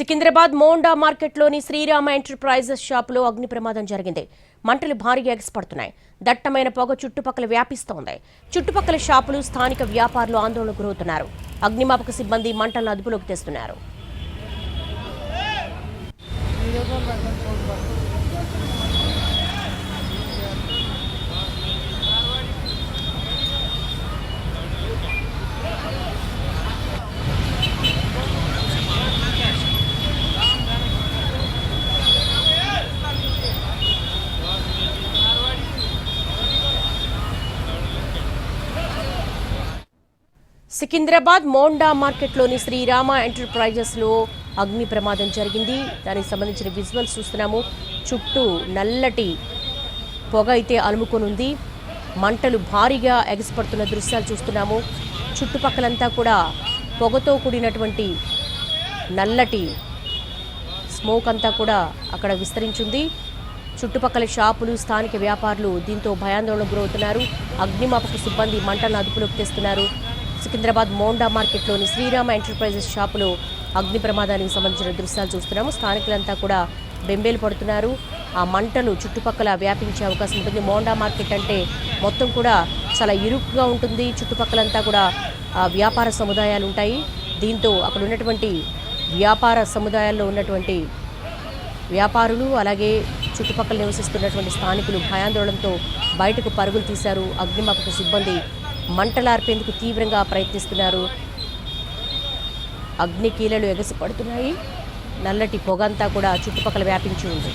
Secunderabad Monda మార్కెట్లోని Srirama enterprises షాపులో అగ్ని ప్రమాదం జరిగింది. మంటలు భారీగా ఎగసిపడుతున్నాయి. దట్టమైన పొగ చుట్టుపక్కల వ్యాపిస్తోంది. చుట్టుపక్కల షాపులు, స్థానిక వ్యాపారులు ఆందోళనకు గురవుతున్నారు. అగ్నిమాపక సిబ్బంది మంటలను అదుపులోకి తెస్తున్నారు. సికింద్రాబాద్ మోండా మార్కెట్లోని శ్రీరామ ఎంటర్ప్రైజెస్లో అగ్ని ప్రమాదం జరిగింది. దానికి సంబంధించిన విజువల్స్ చూస్తున్నాము. చుట్టూ నల్లటి పొగ అయితే అలుముకొని ఉంది. మంటలు భారీగా ఎగసిపడుతున్న దృశ్యాలు చూస్తున్నాము. చుట్టుపక్కలంతా కూడా పొగతో కూడినటువంటి నల్లటి స్మోక్ అంతా కూడా అక్కడ విస్తరించింది. చుట్టుపక్కల షాపులు, స్థానిక వ్యాపారులు దీంతో భయాందోళనకు గురవుతున్నారు. అగ్నిమాపక సిబ్బంది మంటలను అదుపులోకి తెస్తున్నారు. సికింద్రాబాద్ మోండా మార్కెట్లోని శ్రీరామ ఎంటర్ప్రైజెస్ షాపులో అగ్ని ప్రమాదానికి సంబంధించిన దృశ్యాలు చూస్తున్నాము. స్థానికులంతా కూడా బెంబేలు పడుతున్నారు. ఆ మంటలు చుట్టుపక్కల వ్యాపించే అవకాశం ఉంటుంది. మోండా మార్కెట్ అంటే మొత్తం కూడా చాలా ఇరుకుగా ఉంటుంది. చుట్టుపక్కలంతా కూడా వ్యాపార సముదాయాలు ఉంటాయి. దీంతో అక్కడ ఉన్నటువంటి వ్యాపార సముదాయాల్లో ఉన్నటువంటి వ్యాపారులు, అలాగే చుట్టుపక్కల నివసిస్తున్నటువంటి స్థానికులు భయాందోళనతో బయటకు పరుగులు తీశారు. అగ్నిమాపక సిబ్బంది మంటలార్పేందుకు తీవ్రంగా ప్రయత్నిస్తున్నారు. అగ్ని కీలలు ఎగసిపడుతున్నాయి. నల్లటి పొగంతా కూడా చుట్టుపక్కల వ్యాపించి ఉంది.